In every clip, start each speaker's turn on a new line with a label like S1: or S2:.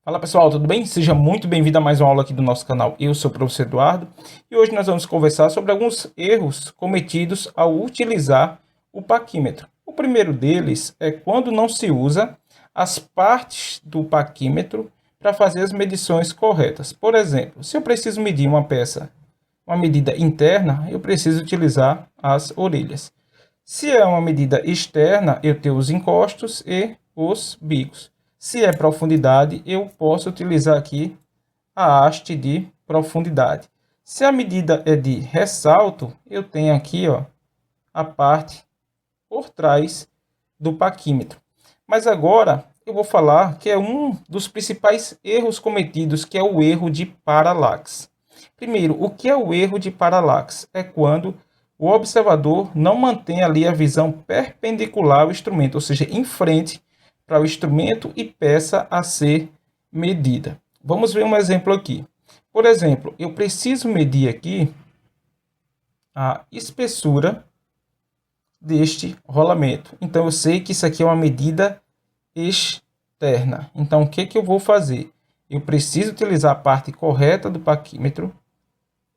S1: Fala pessoal, tudo bem? Seja muito bem-vindo a mais uma aula aqui do nosso canal. Eu sou o professor Eduardo e hoje nós vamos conversar sobre alguns erros cometidos ao utilizar o paquímetro. O primeiro deles é quando não se usa as partes do paquímetro para fazer as medições corretas. Por exemplo, se eu preciso medir uma peça, uma medida interna, eu preciso utilizar as orelhas. Se é uma medida externa, eu tenho os encostos e os bicos. Se é profundidade, eu posso utilizar aqui a haste de profundidade. Se a medida é de ressalto, eu tenho aqui a parte por trás do paquímetro. Mas agora eu vou falar que é um dos principais erros cometidos, que é o erro de paralaxe. Primeiro, o que é o erro de paralaxe? É quando o observador não mantém ali a visão perpendicular ao instrumento, ou seja, em frente para o instrumento e peça a ser medida. Vamos ver um exemplo aqui. Por exemplo, eu preciso medir aqui a espessura deste rolamento. Então, eu sei que isso aqui é uma medida externa. Então, o que eu vou fazer? Eu preciso utilizar a parte correta do paquímetro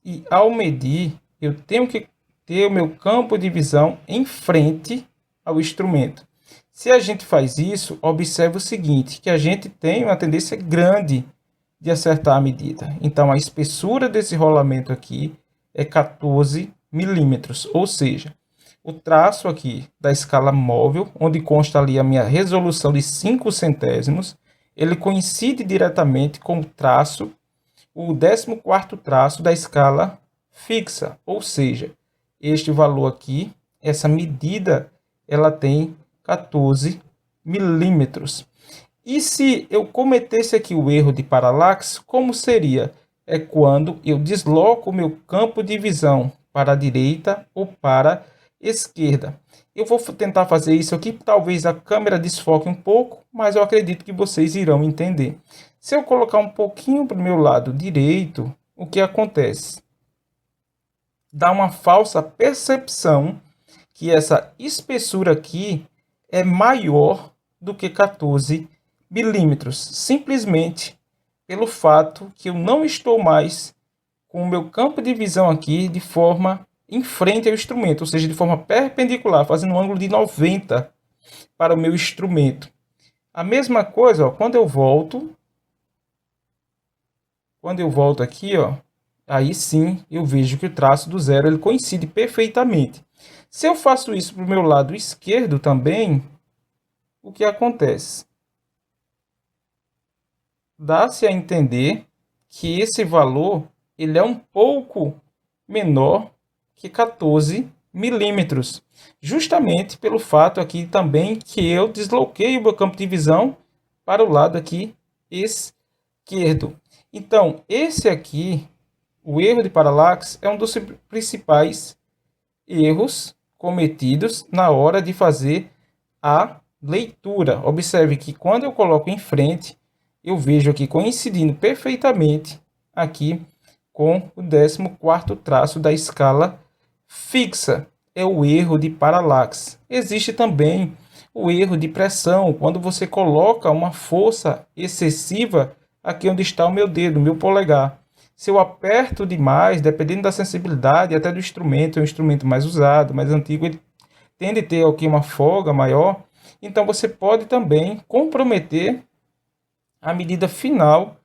S1: e, ao medir, eu tenho que ter o meu campo de visão em frente ao instrumento. Se a gente faz isso, observe o seguinte, que a gente tem uma tendência grande de acertar a medida. Então, a espessura desse rolamento aqui é 14 milímetros, ou seja, o traço aqui da escala móvel, onde consta ali a minha resolução de 5 centésimos, ele coincide diretamente com o traço, o 14º traço da escala fixa, ou seja, este valor aqui, essa medida, ela tem 14 milímetros. E se eu cometesse aqui o erro de paralaxe, como seria? É quando eu desloco o meu campo de visão para a direita ou para a esquerda. Eu vou tentar fazer isso aqui, talvez a câmera desfoque um pouco, mas eu acredito que vocês irão entender. Se eu colocar um pouquinho para o meu lado direito, o que acontece? Dá uma falsa percepção que essa espessura aqui é maior do que 14 milímetros, simplesmente pelo fato que eu não estou mais com o meu campo de visão aqui de forma em frente ao instrumento, ou seja, de forma perpendicular, fazendo um ângulo de 90 para o meu instrumento. A mesma coisa, quando eu volto aqui, aí sim eu vejo que o traço do zero ele coincide perfeitamente. Se eu faço isso para o meu lado esquerdo também, o que acontece? Dá-se a entender que esse valor ele é um pouco menor que 14 milímetros, justamente pelo fato aqui também que eu desloquei o meu campo de visão para o lado aqui esquerdo. Então, esse aqui, o erro de paralaxe, é um dos principais erros cometidos na hora de fazer a leitura. Observe que quando eu coloco em frente, eu vejo aqui coincidindo perfeitamente aqui com o 14º traço da escala fixa. É o erro de paralaxe. Existe também o erro de pressão, quando você coloca uma força excessiva aqui onde está o meu dedo, o meu polegar. Se eu aperto demais, dependendo da sensibilidade até do instrumento, é um instrumento mais usado, mais antigo, ele tende a ter aqui uma folga maior, então você pode também comprometer a medida final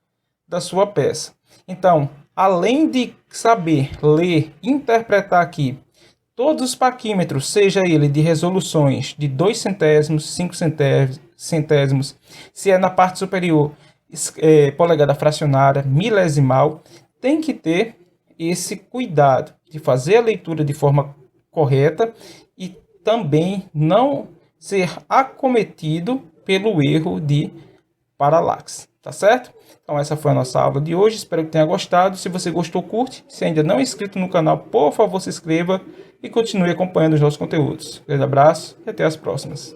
S1: da sua peça. Então, além de saber ler, interpretar aqui todos os paquímetros, seja ele de resoluções de 2 centésimos, 5 centésimos, se é na parte superior, polegada fracionária, milesimal, tem que ter esse cuidado de fazer a leitura de forma correta e também não ser acometido pelo erro de paralaxe, tá certo? Então essa foi a nossa aula de hoje, espero que tenha gostado. Se você gostou, curte. Se ainda não é inscrito no canal, por favor, se inscreva e continue acompanhando os nossos conteúdos. Um grande abraço e até as próximas.